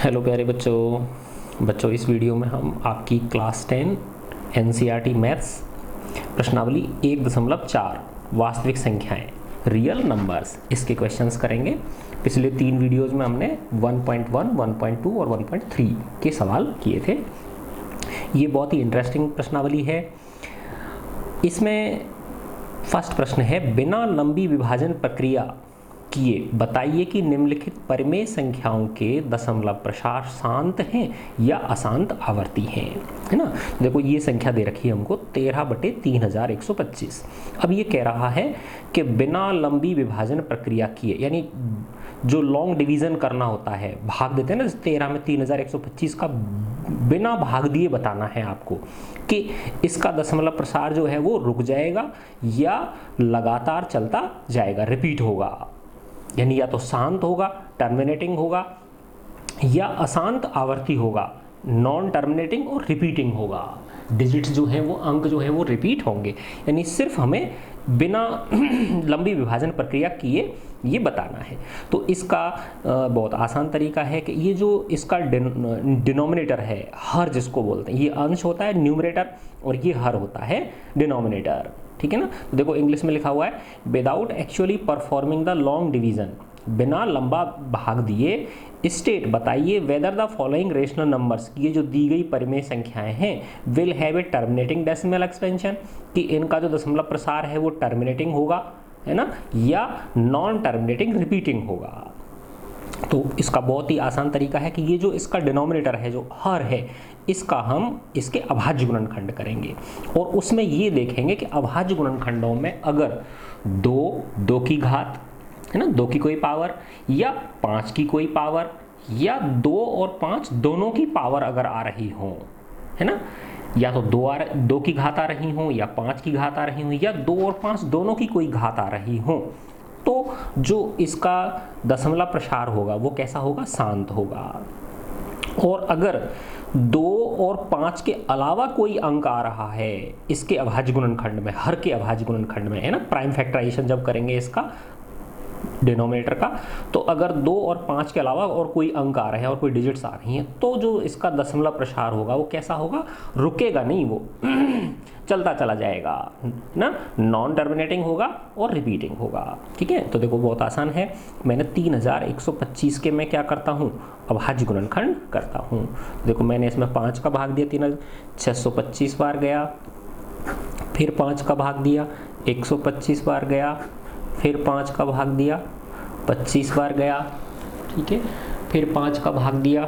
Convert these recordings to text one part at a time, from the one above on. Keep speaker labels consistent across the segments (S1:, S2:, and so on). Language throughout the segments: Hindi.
S1: हेलो प्यारे बच्चों इस वीडियो में हम आपकी क्लास 10 एनसीईआरटी मैथ्स प्रश्नावली 1.4 वास्तविक संख्याएं रियल नंबर्स इसके क्वेश्चंस करेंगे। पिछले 3 वीडियोस में हमने 1.1, 1.2 और 1.3 के सवाल किए थे। ये बहुत ही इंटरेस्टिंग प्रश्नावली है। इसमें फर्स्ट प्रश्न है, बिना लंबी विभाजन प्रक्रिया किए बताइए कि निम्नलिखित परिमेय संख्याओं के दशमलव प्रसार शांत हैं या अशांत आवर्ती हैं, है ना। देखो ये संख्या दे रखी है हमको 13/3125। अब ये कह रहा है कि बिना लंबी विभाजन प्रक्रिया किए, यानी जो लॉन्ग डिवीजन करना होता है, भाग देते हैं ना 13 में 3125 का बिना भाग दिए बताना है आपको कि इसका दशमलव प्रसार जो है वो रुक जाएगा या लगातार चलता जाएगा, रिपीट होगा, यानी या तो शांत होगा, टर्मिनेटिंग होगा, या अशांत आवर्ती होगा, नॉन टर्मिनेटिंग और रिपीटिंग होगा। डिजिट्स जो है वो, अंक जो है वो रिपीट होंगे, यानी सिर्फ हमें बिना लंबी विभाजन प्रक्रिया किए ये बताना है। तो इसका बहुत आसान तरीका है कि ये जो इसका डिनोमिनेटर है, हर जिसको बोलते हैं, ये अंश होता है न्यूमरेटर और ये हर होता है डिनोमिनेटर, ठीक है ना। तो देखो इंग्लिश में लिखा हुआ है, without actually performing the long division, बिना लंबा भाग दिए स्टेट बताइए whether the following rational numbers, ये जो दी गई परिमेय संख्याएं हैं, will have a terminating decimal expansion, कि इनका जो दशमलव प्रसार है वो टर्मिनेटिंग होगा, है ना, या नॉन टर्मिनेटिंग रिपीटिंग होगा। तो इसका बहुत ही आसान तरीका है कि ये जो इसका डिनोमिनेटर है, जो हर है, इसका हम इसके अभाज्य गुणनखंड करेंगे और उसमें ये देखेंगे कि अभाज्य गुणनखंडों में अगर 2 की घात, है ना, 2 की कोई पावर, या 5 की कोई पावर, या 2 और 5 दोनों की पावर अगर आ रही हो, है ना, या तो 2 की घात आ रही हो, या 5 की घात आ रही हो, या 2 और 5 दोनों की कोई घात आ रही हो, तो जो इसका दशमलव प्रसार होगा वो कैसा होगा, शांत होगा। और अगर 2 और 5 के अलावा कोई अंक आ रहा है इसके अभाज्य गुणनखंड में, हर के अभाज्य गुणनखंड में, है ना, प्राइम फैक्टराइजेशन जब करेंगे इसका डिनोमिनेटर का, तो अगर 2 और 5 के अलावा और कोई अंक आ रहे हैं और कोई डिजिट्स आ रही हैं, तो जो इसका दशमलव प्रसार होगा वो कैसा होगा, रुकेगा नहीं, वो चलता चला जाएगा ना, नॉन टर्मिनेटिंग होगा और रिपीटिंग होगा, ठीक है। तो देखो बहुत आसान है, मैंने 3125 के मैं क्या करता हूँ, अभाज्य गुणनखंड करता हूँ। देखो मैंने इसमें 5 का भाग दिया, 625 बार गया, फिर 5 का भाग दिया, 125 बार गया, फिर 5 का भाग दिया, 25 बार गया, ठीक है, फिर 5 का भाग दिया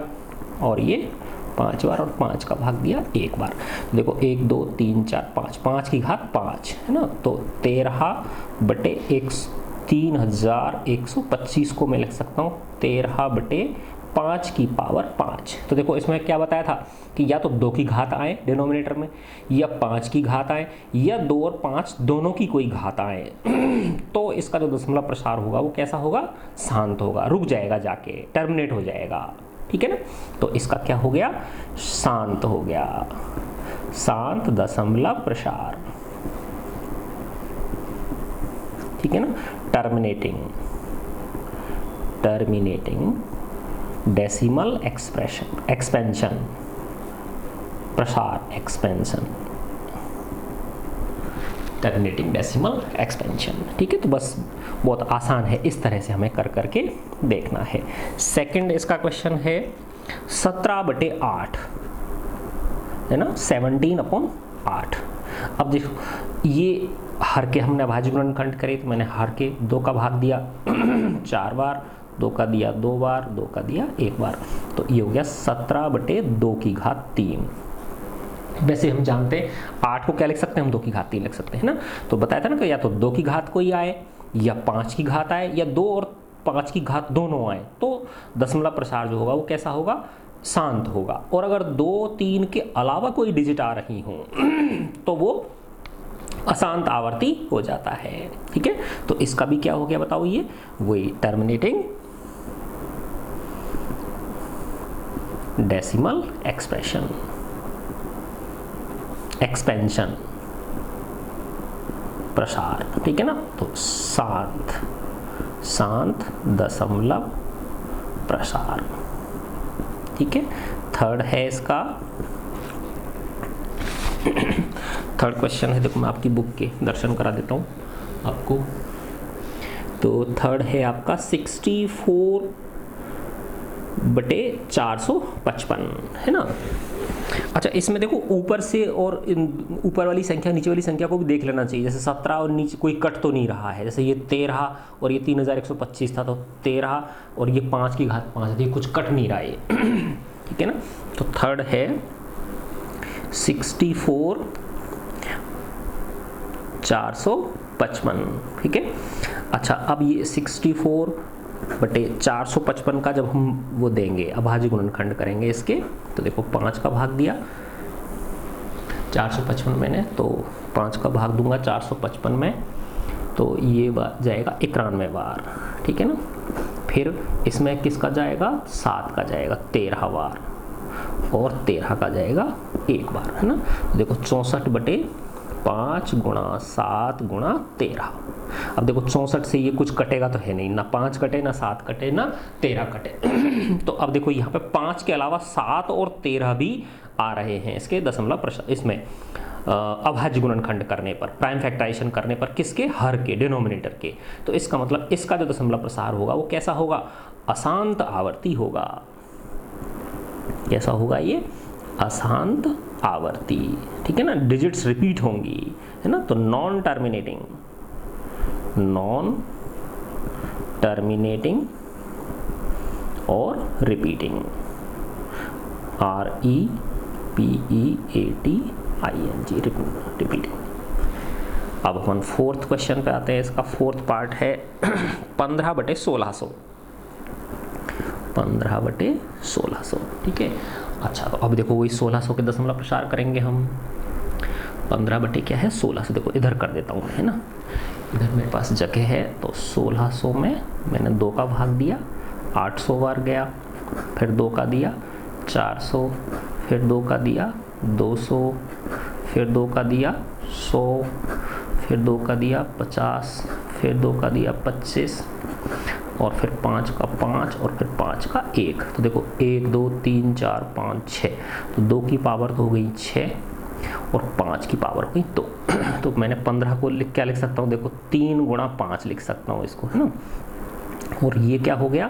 S1: और ये 5 बार, और 5 का भाग दिया 1 बार। देखो 1 2 3 4 5, 5 की घात 5, है ना, तो 13/3125 को मैं लिख सकता हूँ 13/5 की पावर 5। तो देखो इसमें क्या बताया था कि या तो 2 की घात आए डिनोमिनेटर में, या 5 की घात आए, या 2 और 5 दोनों की कोई घात आए तो इसका जो दशमलव प्रसार होगा वो कैसा होगा, शांत होगा, रुक जाएगा, जाके टर्मिनेट हो जाएगा, ठीक है ना। तो इसका क्या हो गया, शांत हो गया, शांत दशमलव प्रसार, ठीक है ना। टर्मिनेटिंग डेसिमल एक्सपेंशन, प्रसार एक्सपेंशन, टर्मिनेटिंग डेसिमल एक्सपेंशन, ठीक है। तो बस बहुत आसान है, इस तरह से हमें कर करके देखना है। सेकंड इसका क्वेश्चन है 17/8, है ना, 17/8। अब देखो ये हर के हमने अभाज्य गुणनखंड करे, तो मैंने हर के 2 का भाग दिया 4 बार, 2 का दिया 2 बार, 2 का दिया 1 बार, तो ये हो गया 17/2 की घात 3। वैसे हम जानते हैं 8 को क्या लिख सकते हैं हम, 2 की घात 3 लिख सकते हैं ना। तो बताया था ना कि या तो 2 की घात कोई आए, या 5 की घात आए, या 2 और 5 की घात दोनों आए, तो दशमलव प्रसार जो होगा वो कैसा होगा, शांत होगा। और अगर 2 3 के अलावा कोई डिजिट आ रही हो तो वो अशांत आवर्ती हो जाता है, ठीक है। तो इसका भी क्या हो गया बताओ, ये वही टर्मिनेटिंग डेसिमल एक्सपेंशन, प्रसार, ठीक है ना। तो शांत दशमलव प्रसार, ठीक है। थर्ड है इसका, थर्ड क्वेश्चन है, देखो मैं आपकी बुक के दर्शन करा देता हूँ आपको। तो थर्ड है आपका 64/455 है ना। अच्छा, इसमें देखो ऊपर से और ऊपर वाली संख्या नीचे वाली संख्या को भी देख लेना चाहिए। जैसे 17 और नीचे कोई कट तो नहीं रहा है, जैसे ये 13 और ये 3125 था, तो 13 और ये 5 की घात 5 थी, कुछ कट नहीं रहा है ठीक है ना। तो थर्ड है 64/455, ठीक है। अच्छा, अब ये 64/455 का जब हम वो देंगे, अभाज्य गुणनखंड करेंगे इसके, तो देखो 5 का भाग दिया 455 मैंने, तो 5 का भाग दूंगा 455 में, तो ये जाएगा 91 बार, ठीक है ना। फिर इसमें किसका जाएगा, 7 का जाएगा 13 बार, और 13 का जाएगा 1 बार, है ना। देखो 64/5 × 7 × 13। अब देखो 64 से ये कुछ कटेगा तो है नहीं, ना 5 कटे, ना 7 कटे, ना 13 कटे तो अब देखो यहाँ पे 5 के अलावा 7 और 13 भी आ रहे हैं इसके दशमलव प्रसार, इसमें अभाज्य गुणनखंड करने पर, प्राइम फैक्टराइजेशन करने पर, किसके, हर के, डिनोमिनेटर के। तो इसका मतलब इसका जो दशमलव प्रसार होगा वो कैसा होगा, अशांत आवर्ती होगा। कैसा होगा ये, अशांत आवर्ती, ठीक है ना। डिजिट्स रिपीट होंगी, है ना। तो नॉन टर्मिनेटिंग और रिपीटिंग, REPEATING, रिपीटिंग। अब अपन फोर्थ क्वेश्चन पे आते हैं। इसका फोर्थ पार्ट है 15/1600, 15/1600, ठीक है। अच्छा, तो अब देखो वही 1600 के दशमलव प्रसार करेंगे हम। 15/1600, देखो इधर कर देता हूँ, है ना। इधर मेरे पास जगह है, तो 1600 में मैंने 2 का भाग दिया, 800 बार गया, फिर 2 का दिया 400, फिर 2 का दिया 200, फिर 2 का दिया 100, फिर 2 का दिया 50, फिर 2 का दिया 25, और फिर 5 का 5, और फिर 5 का 1। तो देखो 1 2 3 4 5 6, तो 2 की पावर तो हो गई 6 और 5 की पावर हो गई 2 तो मैंने 15 को क्या लिख सकता हूँ, देखो 3 × 5 लिख सकता हूँ इसको, है ना। और ये क्या हो गया,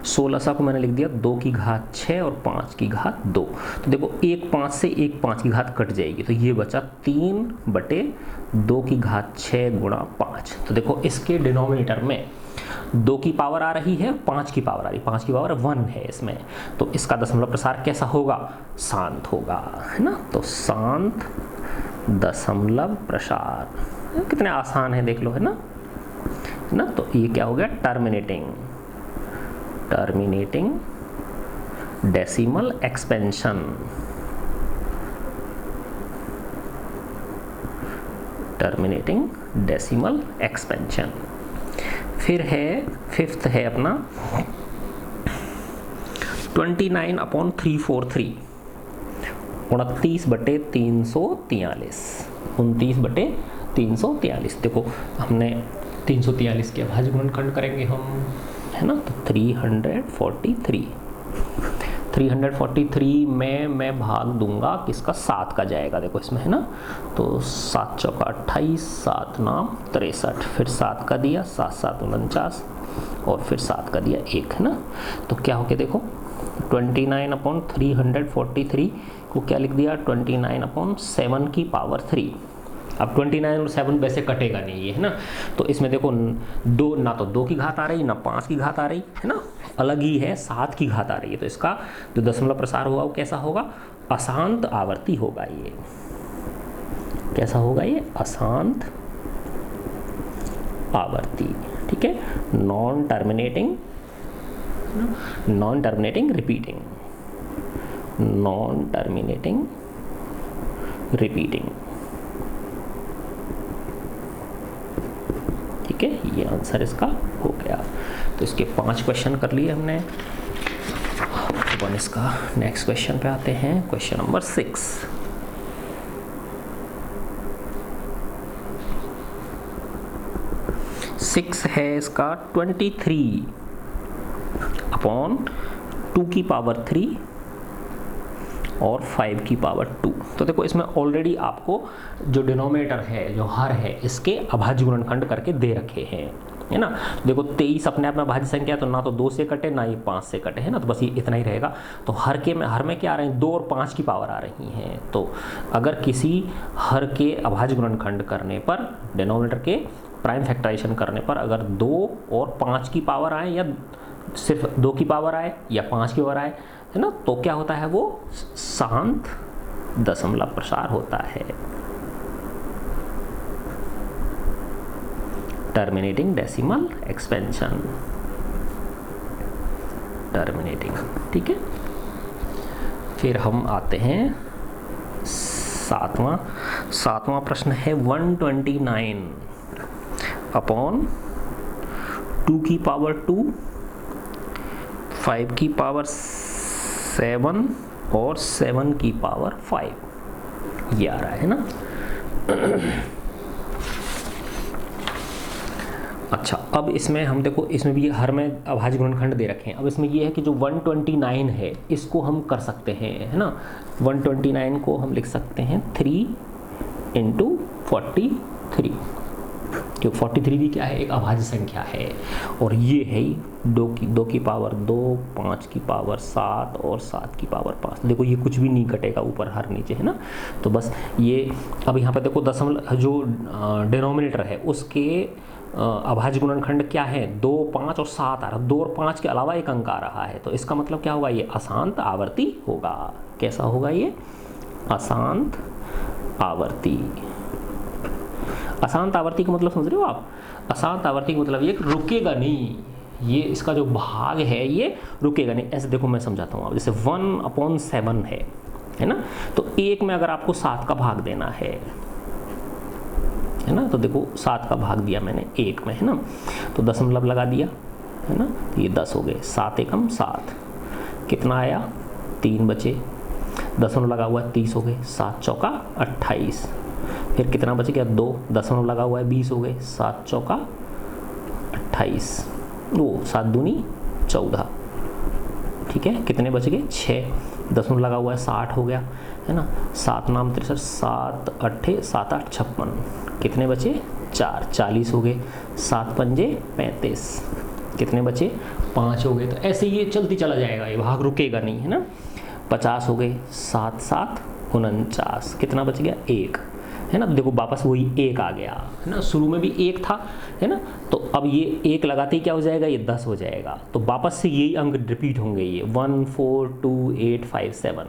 S1: 1600 को मैंने लिख दिया 2 की घात 6 और 5 की घात 2। तो देखो 1 5 से 1 5 की घात कट जाएगी, तो ये बचा 3/2 की घात 6 × 5। तो देखो इसके डिनोमिनेटर में 2 की पावर आ रही है, 5 की पावर आ रही है, 5 की पावर 1 है इसमें, तो इसका दशमलव प्रसार कैसा होगा, शांत होगा, है ना। तो शांत दशमलव प्रसार, कितने आसान है देख लो, है ना। तो ये क्या हो गया, terminating decimal expansion, terminating decimal expansion. फिर है फिफ्थ है अपना 29/343, 29/343, 29/343। देखो हमने 343 के अभाज्य गुणनखंड करेंगे हम, है ना। तो 343 में मैं भाग दूंगा किसका, 7 का जाएगा, देखो इसमें, है ना। तो 7 चौका 28, 7 नाम 63, फिर 7 का दिया, 7 7 49, और फिर 7 का दिया 1, है ना। तो क्या हो गया, देखो 29/343 को क्या लिख दिया, 29/7 की पावर 3। अब 29 और 7 वैसे कटेगा नहीं, ये है ना। तो इसमें देखो 2, ना तो 2 की घात आ रही, ना 5 की घात आ रही, है ना, अलग ही है, 7 की घात आ रही है। तो इसका जो दशमलव प्रसार होगा वो कैसा होगा, अशांत आवर्ती होगा। ये कैसा होगा, ये अशांत आवर्ती, ठीक है। नॉन टर्मिनेटिंग रिपीटिंग, ठीक है। ये आंसर इसका हो गया। तो इसके 5 क्वेश्चन कर लिए हमने। अपन इसका नेक्स्ट क्वेश्चन पे आते हैं, क्वेश्चन नंबर 6। है इसका 23/2 की पावर 3 और 5 की पावर 2। तो देखो इसमें ऑलरेडी आपको जो डिनोमिनेटर है, जो हर है, इसके अभाज्य गुणनखंड करके दे रखे हैं, है ना। देखो 23 अपने आप में अभाज्य संख्या है, तो ना तो 2 से कटे ना ही 5 से कटे, है ना, तो बस ये इतना ही रहेगा। तो हर में क्या आ रहे हैं, 2 और 5 की पावर आ रही हैं। तो अगर किसी हर के अभाज्य गुणनखंड करने पर, डिनोमिनेटर के प्राइम फैक्टराइजेशन करने पर अगर 2 और 5 की पावर आए, या सिर्फ 2 की पावर आए या 5 की पावर आए, है ना, तो क्या होता है, वो शांत दशमलव प्रसार होता है, टर्मिनेटिंग डेसिमल एक्सपेंशन, टर्मिनेटिंग। ठीक है, फिर हम आते हैं सातवां प्रश्न है 129 अपॉन 2 की पावर 2, 5 की पावर 7 और 7 की पावर 5, ये आ रहा है ना। अच्छा, अब इसमें हम देखो, इसमें भी हर में अभाज्य गुणनखंड दे रखे हैं। अब इसमें ये है कि जो 129 है इसको हम कर सकते हैं, है ना। 129 को हम लिख सकते हैं 3 × 43, क्योंकि 43 भी क्या है, एक अभाज्य संख्या है। और ये है 2 की पावर 2, 5 की पावर 7 और 7 की पावर 5। देखो ये कुछ भी नहीं कटेगा, ऊपर हर नीचे, है ना। तो बस ये, अब यहाँ पर देखो दशमलव जो डिनोमिनेटर है उसके अभाज्य गुणनखंड क्या है, 2, 5 और 7 आ रहा है। 2 और 5 के अलावा एक अंक आ रहा है, तो इसका मतलब क्या होगा, ये अशांत आवर्ती होगा। कैसा होगा ये, अशांत आवर्ती। अशांत आवर्ती का मतलब समझ रहे हो आप, अशांत आवर्ती का मतलब ये रुकेगा नहीं, ये इसका जो भाग है ये रुकेगा नहीं। ऐसे देखो मैं समझाता हूँ आप, जैसे 1/7 है ना, तो 1 में अगर आपको 7 का भाग देना है ना, तो देखो 7 का भाग दिया मैंने 1 में, है ना, तो दशमलव लगा दिया, है ना, तो ये 10 हो गए। 7 एकम 7, कितना आया, 3 बचे, दशमलव लगा हुआ है 30 हो गए। 7 चौका 28, फिर कितना बच गया, 2, दशमलव लगा हुआ है 20 हो गए। 7 चौका 28, वो 7 दूनी 14, ठीक है, कितने बच गए, 6, दशमलव लगा हुआ है 60 हो गया, है ना। 7 नाम 63, 7 8 7 8 56, कितने बचे, 4, 40 हो गए। 7 पंजे 35, कितने बचे, 5 हो गए। तो ऐसे ये चलती चला जाएगा, ये भाग रुकेगा नहीं, है ना। 50 हो गए। 7 7 49, कितना बच गया, 1, है ना। तो देखो वापस वही 1 आ गया, है ना, शुरू में भी 1 था, है ना। तो अब ये 1 लगाते ही क्या हो जाएगा, ये 10 हो जाएगा। तो वापस से यही अंक रिपीट होंगे, ये 142,857।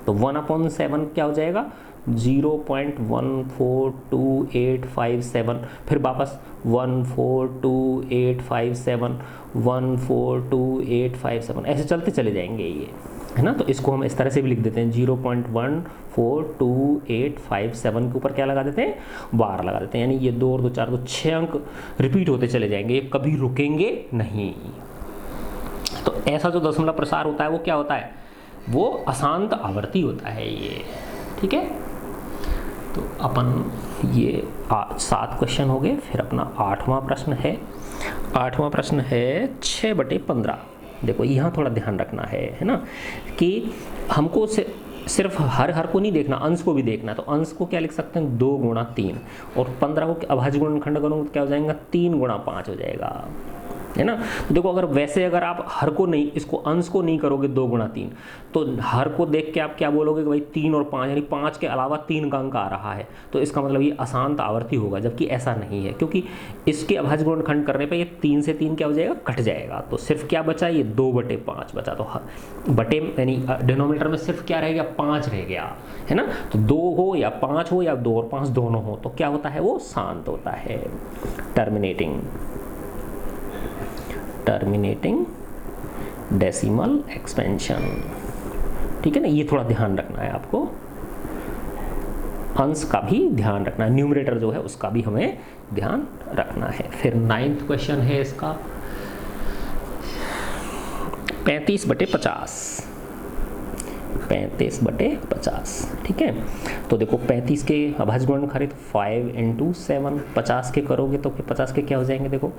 S1: तो 1/7 क्या हो जाएगा, 0.142857, फिर वापस 142,857, 142,857, ऐसे चलते चले जाएंगे ये, है ना। तो इसको हम इस तरह से भी लिख देते हैं, 0.142857 के ऊपर क्या लगा देते हैं, बार लगा देते हैं। यानी ये 2 और 2 4 2 6 अंक रिपीट होते चले जाएंगे, ये कभी रुकेंगे नहीं। तो ऐसा जो दशमलव प्रसार होता है वो क्या होता है, वो अशांत आवर्ती होता है ये, ठीक है। तो अपन ये 7 क्वेश्चन हो गए। फिर अपना 8वां प्रश्न है। 8वां प्रश्न है 6/15। देखो यहाँ थोड़ा ध्यान रखना है ना, कि हमको सिर्फ हर को नहीं देखना, अंश को भी देखना। तो अंश को क्या लिख सकते हैं, 2 × 3, और 15 को अभाज्य गुणनखंड करूँगा तो क्या हो जाएगा, 3 × 5 हो जाएगा, है ना। तो देखो अगर आप हर को नहीं, इसको अंश को नहीं करोगे 2 × 3, तो हर को देख के आप क्या बोलोगे कि भाई 3 और 5, यानी 5 के अलावा 3 का अंक आ रहा है, तो इसका मतलब ये अशांत आवर्ती होगा। जबकि ऐसा नहीं है, क्योंकि इसके अभाज्य गुणनखंड करने पे ये 3 से 3 क्या हो जाएगा, कट जाएगा। तो सिर्फ क्या बचा, ये 2/5 बचा। तो बटे यानी डिनोमिनेटर में सिर्फ क्या रह गया, 5 रह गया, है ना। तो 2 हो या 5 हो या 2 और 5 दोनों हो, तो क्या होता है, वो शांत होता है, टर्मिनेटिंग डेसिमल एक्सपेंशन, ठीक है ना। ये थोड़ा ध्यान रखना है आपको, अंश का भी ध्यान रखना है, न्यूमरेटर जो है उसका भी हमें ध्यान रखना है। फिर 9वां क्वेश्चन है इसका 35/50, 35/50, ठीक है। तो देखो 35 के अभाज्य गुणनखंड 5 × 7, 50 के करोगे तो 50 के क्या हो जाएंगे, देखो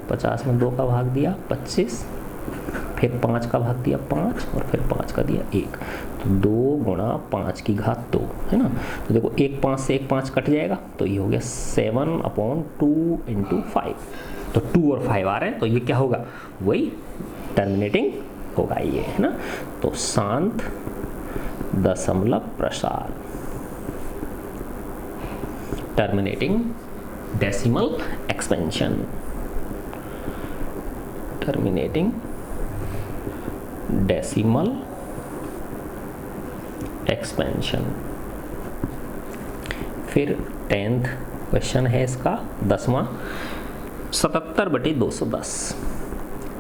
S1: 50 में 2 का भाग दिया 25, फिर 5 का भाग दिया 5 और फिर 5 का दिया 1, तो 2 गुणा 5 की घात 2 है ना। तो देखो 1 5 से 1 5 कट जाएगा, तो ये हो गया 7/2 × 5, तो 2 और 5 आ रहे हैं, तो ये क्या होगा, वही टर्मिनेटिंग होगा ये, है ना। तो शांत दशमलव प्रसार, terminating decimal expansion, terminating decimal expansion. फिर 10th क्वेश्चन है इसका 10वां, 77/210,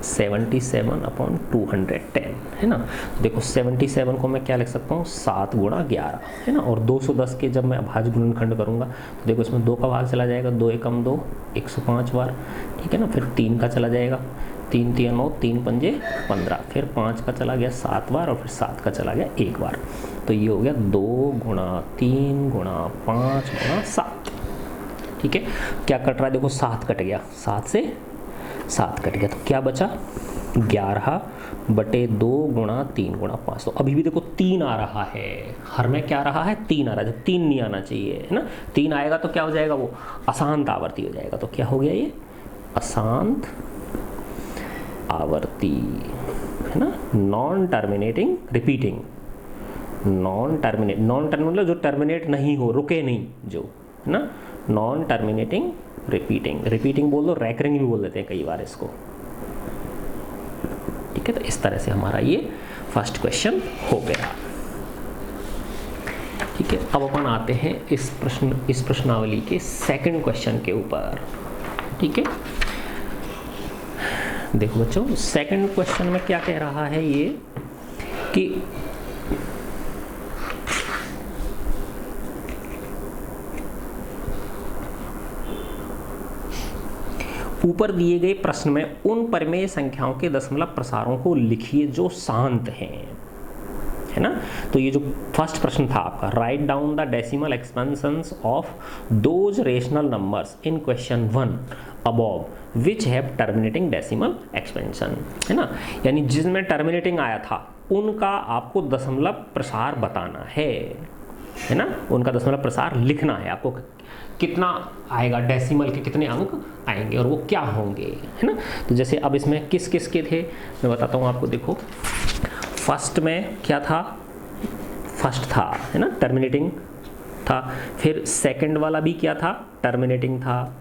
S1: 77/210 है ना। देखो 77 को मैं क्या लिख सकता हूँ, 7 × 11 है ना, और 210 के जब मैं अभाज्य गुणनखंड करूँगा तो देखो इसमें 2 का भाग चला जाएगा, 2 एकम 2, 105 बार, ठीक है ना। फिर 3 का चला जाएगा, 3 3 9, 3 पंजे 15, फिर 5 का चला गया 7 बार और फिर 7 का चला गया 1 बार, तो ये हो गया 2 × 3 × 5 × 7, ठीक है। क्या कट रहा है, देखो 7 कट गया, 7 से 7 कट गया, तो क्या बचा 11/2 × 3 × 5, तो अभी भी देखो 3 आ रहा है, हर में क्या आ रहा है, 3 आ रहा है, 3 नहीं आना चाहिए, है ना। 3 आएगा तो क्या हो जाएगा, वो अशांत आवर्ती हो जाएगा, तो क्या हो गया ये अशांत आवर्ती, है ना। Non terminating repeating, non terminate जो टर्मिनेट नहीं हो, रुके नहीं जो, है ना। नॉन टर्मिनेटिंग रिपीटिंग बोल दो, रैकरिंग भी बोल देते हैं कई बार इसको, ठीक है। तो इस तरह से हमारा ये फर्स्ट क्वेश्चन हो गया, ठीक है। अब अपन आते हैं इस प्रश्नावली के सेकंड क्वेश्चन के ऊपर, ठीक है। देखो बच्चों, सेकंड क्वेश्चन में क्या कह रहा है ये कि ऊपर दिए गए प्रश्न में उन परिमेय संख्याओं के दशमलव प्रसारों को लिखिए जो शांत हैं, है ना। तो ये जो फर्स्ट प्रश्न था आपका, write down the decimal expansions of those rational numbers in question 1 above which have terminating decimal expansion, है ना। यानी जिसमें टर्मिनेटिंग आया था उनका आपको दशमलव प्रसार बताना है ना, उनका दशमलव प्रसार लिखना है आपको, कितना आएगा, डेसिमल के कितने अंक आएंगे और वो क्या होंगे, है ना। तो जैसे अब इसमें किस किस के थे मैं बताता हूँ आपको। देखो फर्स्ट में क्या था, फर्स्ट था, है ना, टर्मिनेटिंग था। फिर सेकंड वाला भी क्या था, टर्मिनेटिंग था।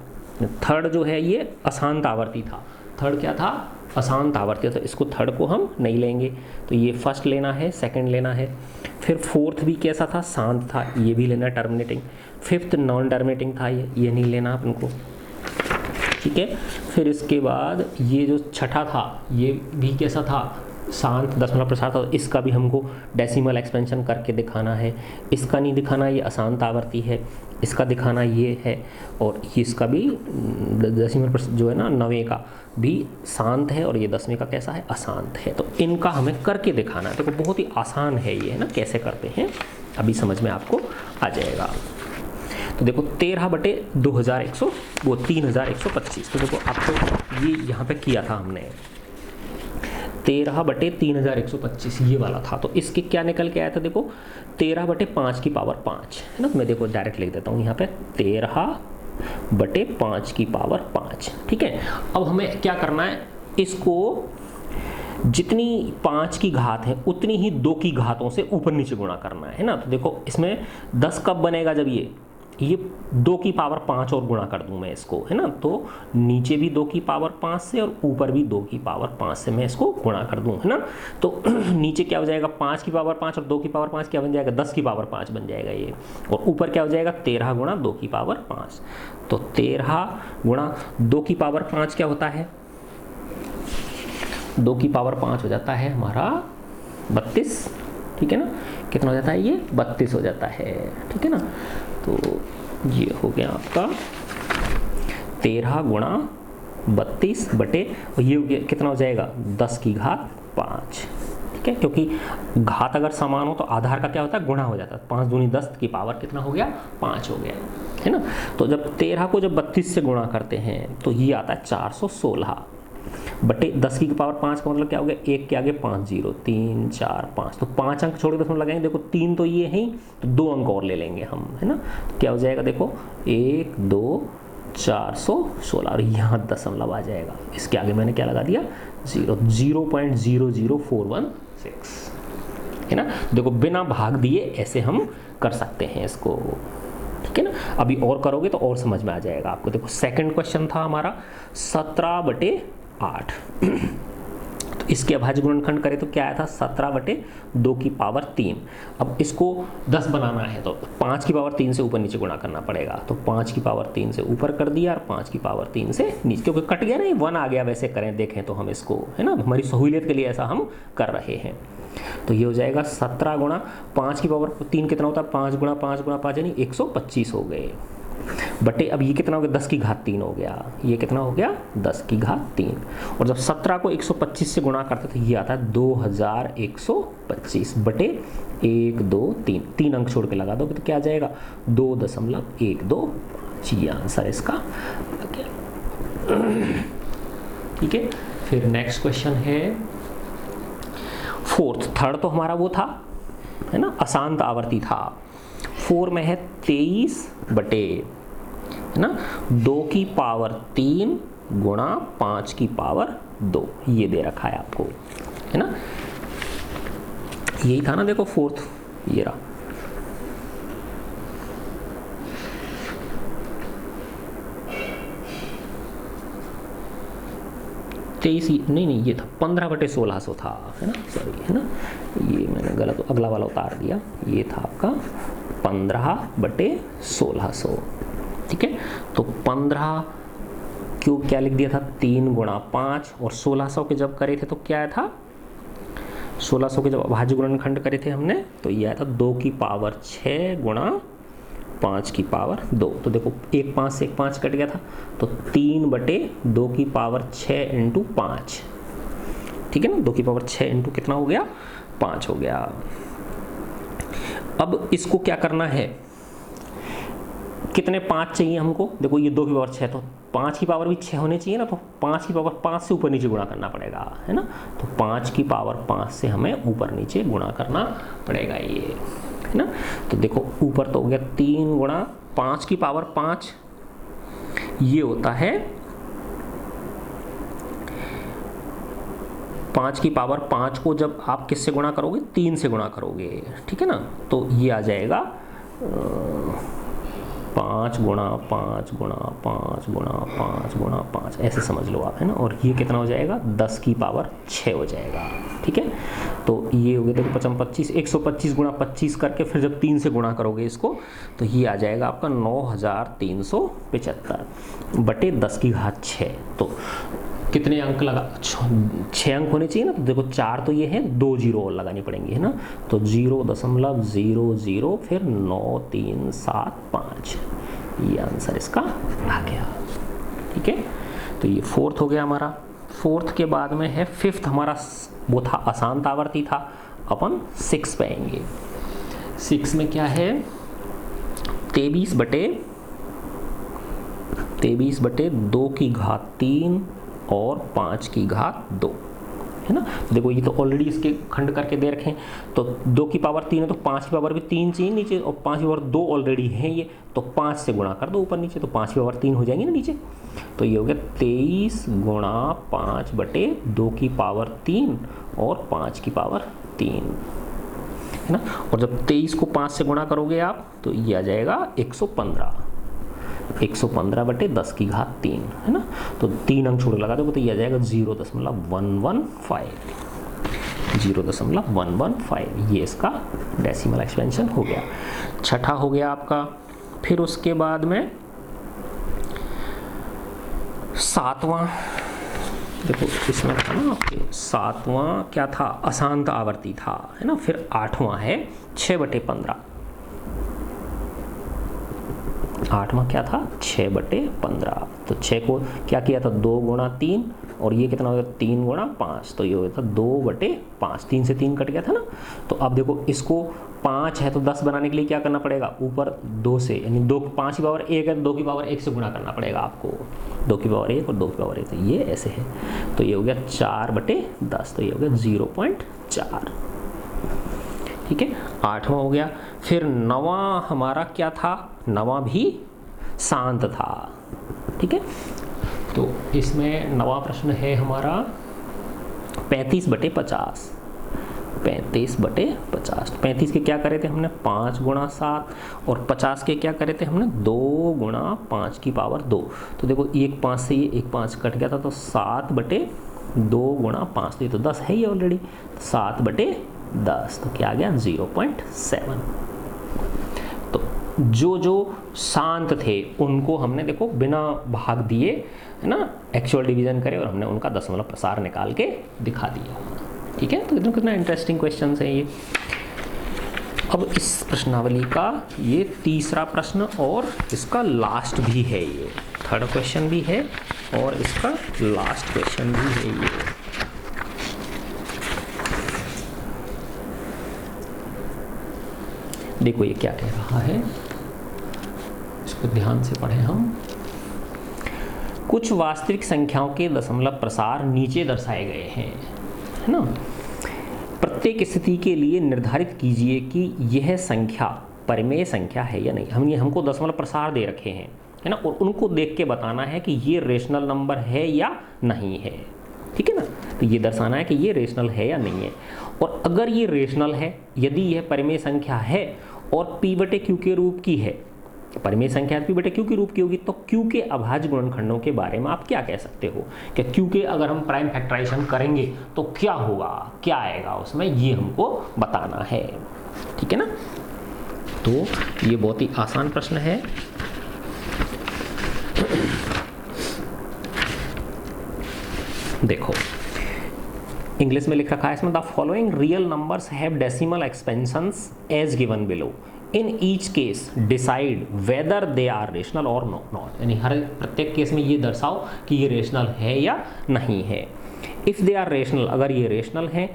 S1: थर्ड जो है ये अशांत आवर्ती था, थर्ड क्या था, अशांत आवर्ती, तो इसको थर्ड को हम नहीं लेंगे, तो ये फर्स्ट लेना है, सेकंड लेना है। फिर फोर्थ भी कैसा था, शांत था, ये भी लेना टर्मिनेटिंग। फिफ्थ नॉन टर्मिनेटिंग था, ये नहीं लेना अपन को, ठीक है। फिर इसके बाद ये जो छठा था ये भी कैसा था, शांत दशमलव प्रसार था, तो इसका भी हमको डेसिमल एक्सपेंशन करके दिखाना है। इसका नहीं दिखाना, ये अशांत आवर्ती है, इसका दिखाना ये है, और इसका भी डेसिमल जो है ना 9वें का भी शांत है और ये 10वें का कैसा है, अशांत है। तो इनका हमें करके दिखाना है। देखो बहुत ही आसान है ये, है ना, कैसे करते हैं अभी समझ में आपको आ जाएगा। तो देखो 13/2100 वो 3125, तो देखो आपको ये यहाँ पे किया था हमने 13/3125 ये वाला था, तो इसके क्या निकल के आया था, देखो 13/5 की पावर 5, है ना। मैं देखो डायरेक्ट लिख देता हूँ यहाँ पे 13/5 की पावर 5, ठीक है। अब हमें क्या करना है, इसको जितनी 5 की घात है उतनी ही 2 की घातों से ऊपर नीचे गुणा करना है ना। तो देखो इसमें 10 कब बनेगा, जब ये 2 की पावर 5 और गुणा कर दूं मैं इसको, है ना। तो नीचे भी 2 की पावर 5 से और ऊपर भी 2 की पावर 5 से मैं इसको गुणा कर दूं, है ना। तो नीचे क्या हो जाएगा, 5 की पावर 5 और 2 की पावर 5 क्या बन जाएगा, 10 की पावर 5 बन जाएगा ये, और ऊपर क्या हो जाएगा 13 गुणा 2 की पावर 5। तो 13 गुणा 2 की पावर 5 क्या होता है, 2 की पावर 5 हो जाता है हमारा 32, ठीक है ना। कितना हो जाता है ये, 32 हो जाता है, ठीक है ना। तो ये हो गया आपका 13 गुणा 32 बटे, और ये हो गया कितना हो जाएगा 10 की घात 5, ठीक है। क्योंकि घात अगर समान हो तो आधार का क्या होता है, गुणा हो जाता है। 5 दूनी 10 की पावर कितना हो गया, 5 हो गया, है ना। तो जब 13 को जब 32 से गुणा करते हैं तो ये आता है 416, बटे 10 की पावर 5 का मतलब क्या हो गया, 1 के आगे 5 जीरो, 3 4 5, तो 5 अंक छोड़ के दशमलव लगाएंगे। देखो 3 तो ये है ही, तो 2 अंक और ले लेंगे हम, है ना। तो क्या हो जाएगा, देखो 1 2 416 और यहाँ दशमलव आ जाएगा। इसके आगे मैंने क्या लगा दिया, 0.00416, है ना। देखो बिना भाग दिए ऐसे हम कर सकते हैं इसको, ठीक है ना। अभी और करोगे तो और समझ में आ जाएगा आपको। देखो सेकंड क्वेश्चन था हमारा 17/8 तो इसके अभाज्य गुणनखंड करें तो क्या आया था, 17/2 की पावर 3। अब इसको 10 बनाना है तो 5 की पावर 3 से ऊपर नीचे गुणा करना पड़ेगा। तो 5 की पावर 3 से ऊपर कर दिया और 5 की पावर 3 से नीचे, क्योंकि कट गया ना, 1 आ गया। वैसे करें देखें तो हम इसको, है ना, हमारी सहूलियत के लिए ऐसा हम कर रहे हैं। तो ये हो जाएगा 17 गुणा 5 की पावर 3 कितना होता है, 5 गुणा 5 गुणा 5 यानी 125 हो गए। बटे अब ये कितना हो गया, 10 की घात 3 हो गया। ये कितना हो गया, 10 की घात 3। और जब 17 को 125 से गुणा करते तो ये आता है 2125 बटे 1 2 3, 3 अंक छोड़ के लगा दोगे तो क्या आ जाएगा, 2.125। ये आंसर इसका आ गया। ठीक है, फिर नेक्स्ट क्वेश्चन है फोर्थ। थर्ड तो हमारा वो था, है ना, अशांत आवर्ती था। 4 में है 23 बटे, है ना, 2 की पावर 3 गुणा 5 की पावर 2, ये दे रखा है आपको, है ना। यही था ना, देखो फोर्थ, ये रहा। नहीं ये था 15/1600 था, है ना, सॉरी, है ना, ये मैंने गलत अगला वाला उतार दिया। ये था आपका 15/1600, ठीक है। तो 15 क्यों क्या लिख दिया था, 3 गुणा 5, और 1600 के जब करे थे तो क्या था, 1600 के जब अभाज्य गुणनखंड करे थे हमने तो ये आया था 2 की पावर 6 गुणा 5 की पावर 2। तो देखो 1 5 से 1 5 कट गया था, तो 3/2 की पावर 6 इंटू 5, ठीक है ना। 2 की पावर 6 इंटू कितना हो गया, 5 हो गया। अब इसको क्या करना है, कितने 5 चाहिए हमको, देखो ये 2 की पावर 6, तो 5 की पावर भी 6 होने चाहिए ना, तो 5 की पावर 5 से ऊपर नीचे गुणा करना पड़ेगा, है ना। तो 5 की पावर 5 से हमें ऊपर नीचे गुणा करना पड़ेगा, ये, है ना। तो देखो ऊपर तो हो गया 3 गुणा 5 की पावर 5, ये होता है 5 की पावर 5 को जब आप किससे गुणा करोगे, 3 से गुणा करोगे, ठीक है ना। तो ये आ जाएगा 5 गुणा 5 गुणा 5 गुणा 5 गुणा 5, ऐसे समझ लो आप, है ना। और ये कितना हो जाएगा, 10 की पावर 6 हो जाएगा, ठीक है। तो ये हो गया, देखो 55 25, 125 गुणा 25 करके फिर जब 3 से गुणा करोगे इसको तो ये आ जाएगा आपका 9375 बटे 10 की घात 6। तो कितने अंक लगा, 6 अंक होने चाहिए ना। तो देखो 4 तो ये है, 2 जीरो और लगानी पड़ेंगी, है ना। तो 0.00 फिर 9375, ये आंसर इसका आ गया, ठीक है। तो ये फोर्थ हो गया हमारा। फोर्थ के बाद में है फिफ्थ, हमारा वो था अशांत आवर्ती था। अपन 6 पे आएंगे। 6 में क्या है, 23 बटे 2 की घात 3 और 5 की घात 2, है ना। देखो ये तो ऑलरेडी इसके खंड करके दे रखे हैं, तो 2 की पावर 3 है तो 5 की पावर भी 3 चाहिए नीचे, और 5 की पावर 2 ऑलरेडी है ये, तो 5 से गुणा कर दो ऊपर नीचे, तो 5 की पावर 3 हो जाएंगे ना नीचे। तो ये हो गया 23 गुणा 5 बटे 2 की पावर 3 और 5 की पावर 3, है ना। और जब 23 को 5 से गुणा करोगे आप तो ये आ जाएगा 115 बटे 10 की घात 3, है ना। तो 3 अंक छोड़ लगा दोगे तो ये आ जाएगा 0.115, ये इसका डेसिमल एक्सपेंशन हो गया। छठा हो गया आपका। फिर उसके बाद में 7वां, देखो इसमें था ना आपके 7वां क्या था, अशांत आवर्ती था, है ना। फिर 8वां है 6/15, 8वां क्या था 6/15। तो 6 को क्या किया था 2 गुणा 3 और ये कितना हो गया 3 गुणा 5, तो ये हो गया था 2/5। 3 से 3 कट गया था ना। तो अब देखो इसको 5 है तो 10 बनाने के लिए क्या करना पड़ेगा, ऊपर 2 से, यानी 2 5 की पावर 1 है तो 2 की पावर 1 से गुणा करना पड़ेगा आपको। 2 की पावर 1 और 2 की पावर 1, तो ये ऐसे है। तो ये हो गया 4/10, तो ये हो गया 0.4। ठीक है, 8वां हो गया। फिर 9वां हमारा क्या था, 9वां भी शांत था। ठीक है, तो इसमें 9वां प्रश्न है हमारा 35/50। 35/50, 35 के क्या करे थे हमने 5 गुणा 7 और 50 के क्या करे थे हमने 2 गुणा 5 की पावर 2। तो देखो एक 5 से ये एक 5 कट गया था, तो 7/2 गुणा 5, तो ये तो 10 है ही ऑलरेडी, 7/10, तो क्या आ गया 0.7। तो जो शांत थे उनको हमने देखो बिना भाग दिए, है ना, एक्चुअल डिवीजन करे और हमने उनका दशमलव प्रसार निकाल के दिखा दिया। ठीक है, तो कितना इंटरेस्टिंग क्वेश्चन है ये। अब इस प्रश्नावली का ये तीसरा प्रश्न और इसका लास्ट भी है, ये थर्ड क्वेश्चन भी है और इसका लास्ट क्वेश्चन भी है ये। देखो ये क्या कह रहा है, इसको ध्यान से पढ़ें हम। कुछ वास्तविक संख्याओं के दशमलव प्रसार नीचे दर्शाए गए हैं, है ना। प्रत्येक स्थिति के लिए निर्धारित कीजिए कि यह संख्या परिमेय संख्या है या नहीं। हमको दशमलव प्रसार दे रखे हैं, है ना, और उनको देख के बताना है कि ये रेशनल नंबर है या नहीं है। ठीक है ना, तो ये दर्शाना है कि ये रेशनल है या नहीं है। और अगर ये रेशनल है, यदि यह परिमेय संख्या है और P/Q के रूप की है, परिमेय संख्या P/Q के रूप की होगी, तो Q के अभाज्य गुणनखंडों के बारे में आप क्या कह सकते हो कि Q के अगर हम प्राइम फैक्टराइजेशन करेंगे तो क्या होगा, क्या आएगा उसमें, ये हमको बताना है। ठीक है ना, तो ये बहुत ही आसान प्रश्न है। देखो इंग्लिश में लिख रखा है इसमें, the following real numbers have decimal expansions as given below, in each case decide whether they are rational or not. यानी हर प्रत्येक केस में ये दर्शाओ कि ये रेशनल है या नहीं है। इफ़ दे आर रेशनल, अगर ये रेशनल है,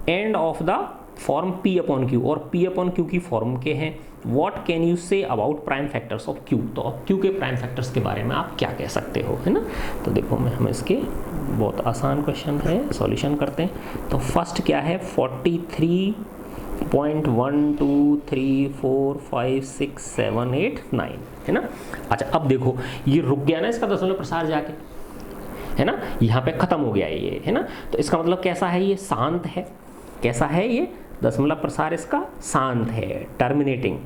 S1: end of the form P/Q और P/Q की फॉर्म के हैं, what can you say about prime factors of Q, तो अब Q के प्राइम फैक्टर्स के बारे में आप क्या कह सकते हो, है ना। तो देखो हम इसके बहुत आसान क्वेश्चन है, सॉल्यूशन करते हैं। तो फर्स्ट क्या है 43.123456789, है ना। अच्छा अब देखो ये रुक गया ना इसका दशमलव प्रसार जाके, है ना, यहाँ पे खत्म हो गया ये, है ना। तो इसका मतलब कैसा है, ये शांत है। कैसा है ये दशमलव प्रसार, इसका शांत है, टर्मिनेटिंग।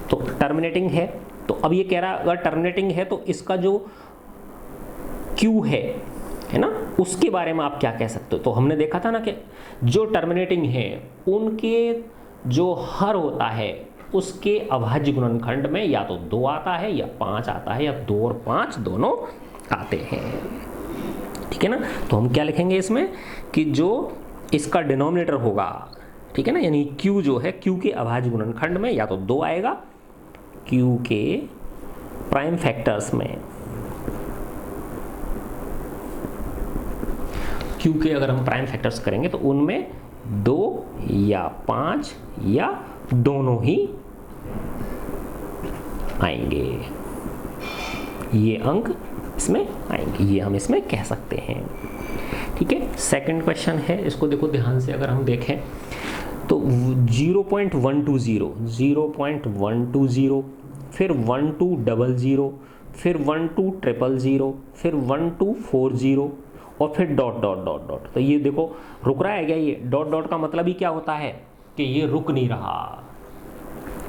S1: तो टर्मिनेटिंग है, तो अब ये कह रहा है अगर टर्मिनेटिंग है तो इसका जो Q है ना, उसके बारे में आप क्या कह सकते हो। तो हमने देखा था ना कि जो टर्मिनेटिंग है उनके जो हर होता है उसके अभाज्य गुणनखंड में या तो 2 आता है या 5 आता है, या 2 और 5 दोनों आते हैं। ठीक है ना, तो हम क्या लिखेंगे इसमें कि जो इसका डिनोमिनेटर होगा, ठीक है ना, यानी Q जो है Q के अभाज्य गुणनखंड में या तो 2 आएगा, Q के प्राइम फैक्टर्स में, Q के अगर हम प्राइम फैक्टर्स करेंगे तो उनमें 2 या 5 या दोनों ही आएंगे, ये अंक इसमें आएंगे, ये हम इसमें कह सकते हैं। ठीक है, सेकंड क्वेश्चन है, इसको देखो ध्यान से अगर हम देखें तो 0.120, 0.120, फिर 1200, फिर 12000, फिर 1240 और फिर डॉट डॉट डॉट डॉट। तो ये देखो रुक रहा है क्या, ये डॉट डॉट का मतलब ही क्या होता है कि ये रुक नहीं रहा,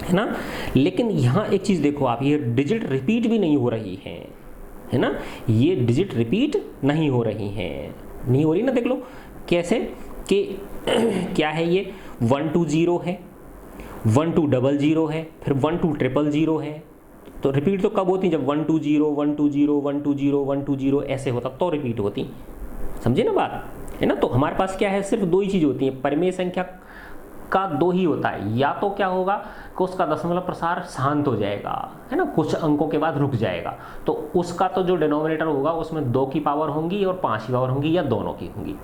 S1: है ना। लेकिन यहाँ एक चीज़ देखो आप, ये डिजिट रिपीट भी नहीं हो रही है ना, ये डिजिट रिपीट नहीं हो रही हैं, नहीं हो रही ना। देख लो कैसे कि क्या है, ये 120 है, 1200 है, फिर 12000 है। तो रिपीट तो कब होती, जब 120 120 120 120 ऐसे होता तो रिपीट होती, समझे ना बात, है ना। तो हमारे पास क्या है, सिर्फ 2 ही चीज़ होती हैं, परिमेय संख्या का 2 ही होता है, या तो क्या होगा कि उसका दशमलव प्रसार शांत हो जाएगा, है ना, कुछ अंकों के बाद रुक जाएगा, तो उसका तो जो डिनोमिनेटर होगा उसमें 2 की पावर होंगी और 5 की पावर होंगी, या दोनों की होंगी।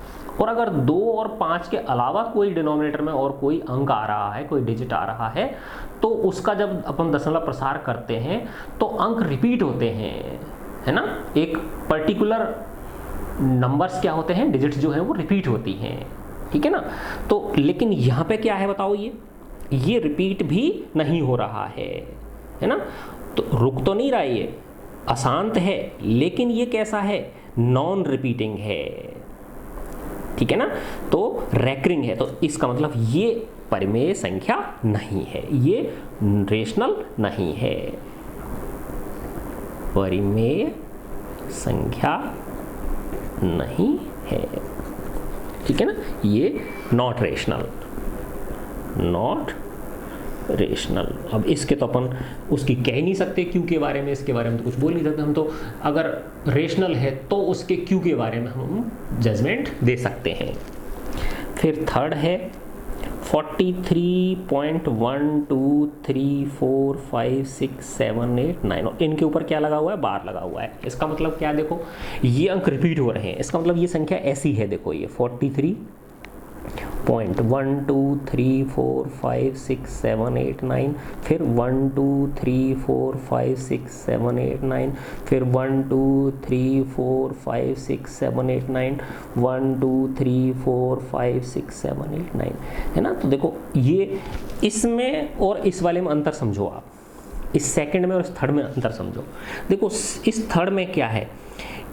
S1: और अगर 2 और 5 के अलावा कोई डिनोमिनेटर में और कोई अंक आ रहा है, कोई डिजिट आ रहा है, तो उसका जब अपन दशमलव प्रसार करते हैं तो अंक रिपीट होते हैं, है ना, एक पर्टिकुलर नंबर्स क्या होते हैं, डिजिट्स जो हैं वो रिपीट होती हैं, ठीक है ना। तो लेकिन यहाँ पे क्या है बताओ, ये रिपीट भी नहीं हो रहा है ना, तो रुक तो नहीं रहा, ये अशांत है, लेकिन ये कैसा है, नॉन रिपीटिंग है, ठीक है ना, तो रैकरिंग है, तो इसका मतलब ये परिमेय संख्या नहीं है, ये रेशनल नहीं है, परिमेय संख्या नहीं है, ठीक है ना, ये नॉट रेशनल, नॉट रेशनल। अब इसके तो अपन उसकी कह नहीं सकते क्यू के बारे में, इसके बारे में तो कुछ बोल नहीं सकते हम, तो अगर रेशनल है तो उसके क्यू के बारे में हम जजमेंट दे सकते हैं। फिर थर्ड है 43.123456789, और इनके ऊपर क्या लगा हुआ है, बार लगा हुआ है। इसका मतलब क्या, देखो ये अंक रिपीट हो रहे हैं, इसका मतलब ये संख्या ऐसी है, देखो ये 43.123456789, फिर 123456789, फिर 123456789, 123456789, है ना। तो देखो ये इसमें और इस वाले में अंतर समझो आप, इस सेकंड में और इस थर्ड में अंतर समझो। देखो इस थर्ड में क्या है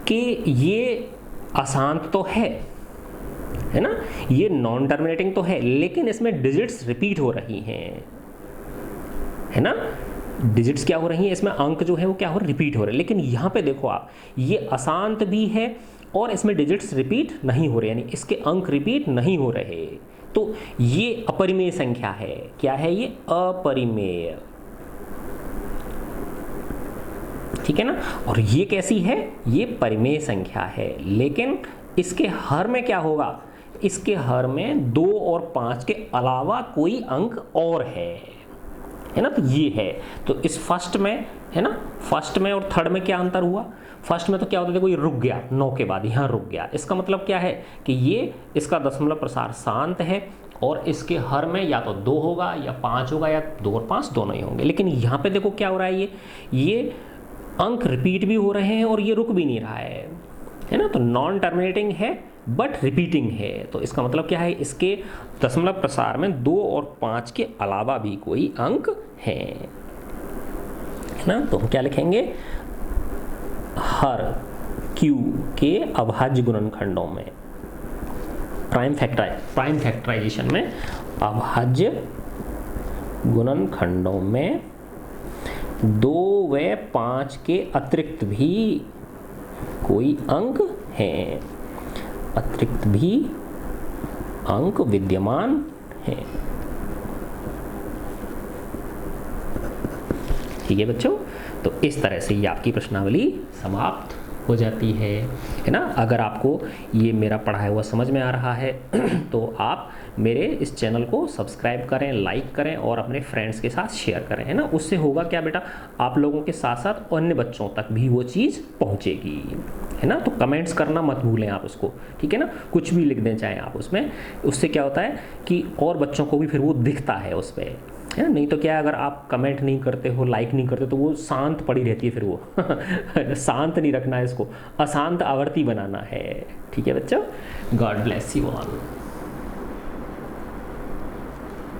S1: कि ये अशांत तो है ना, ये नॉन टर्मिनेटिंग तो है, लेकिन इसमें डिजिट्स रिपीट हो रही हैं, है ना, डिजिट्स क्या हो रही हैं, इसमें अंक जो है वो क्या हो रहे, रिपीट हो रहे हैं। लेकिन यहाँ पे देखो आप, ये अशांत भी है और इसमें डिजिट्स रिपीट नहीं हो रहे, यानी इसके अंक रिपीट नहीं हो रहे, तो ये अपरिमेय संख्या है। क्या है ये, अपरिमेय, ठीक है ना। और ये कैसी है, ये परिमेय संख्या है, लेकिन इसके हर में क्या होगा, इसके हर में 2 और 5 के अलावा कोई अंक और है ना, तो ये है। तो इस फर्स्ट में, है ना, फर्स्ट में और थर्ड में क्या अंतर हुआ, फर्स्ट में तो क्या होता है, कोई रुक गया 9 के बाद, यहाँ रुक गया, इसका मतलब क्या है कि ये इसका दशमलव प्रसार शांत है और इसके हर में या तो 2 होगा या 5 होगा, या 2 और 5 दोनों ही होंगे। लेकिन यहाँ पे देखो क्या हो रहा है, ये अंक रिपीट भी हो रहे हैं और ये रुक भी नहीं रहा है ना, तो नॉन टर्मिनेटिंग है बट रिपीटिंग है। तो इसका मतलब क्या है, इसके दशमलव प्रसार में 2 और 5 के अलावा भी कोई अंक है ना। तो हम क्या लिखेंगे, हर Q के अभाज्य गुणनखंडों में, प्राइम फैक्टराइजेशन में अभाज्य गुणनखंडों में 2 व 5 के अतिरिक्त भी कोई अंक हैं, अतिरिक्त भी अंक विद्यमान हैं, ठीक है बच्चों। तो इस तरह से ये आपकी प्रश्नावली समाप्त हो जाती है ना। अगर आपको ये मेरा पढ़ाया हुआ समझ में आ रहा है तो आप मेरे इस चैनल को सब्सक्राइब करें, लाइक करें और अपने फ्रेंड्स के साथ शेयर करें, है ना। उससे होगा क्या बेटा, आप लोगों के साथ साथ अन्य बच्चों तक भी वो चीज़ पहुंचेगी, है ना। तो कमेंट्स करना मत भूलें आप उसको, ठीक है ना, कुछ भी लिख दें चाहे आप उसमें, उससे क्या होता है कि और बच्चों को भी फिर वो दिखता है उस पर, है ना। नहीं तो क्या है, अगर आप कमेंट नहीं करते हो, लाइक नहीं करते, तो वो शांत पड़ी रहती है फिर वो शांत नहीं रखना है इसको, अशांत आवर्ती बनाना है, ठीक है बच्चों। God bless you all.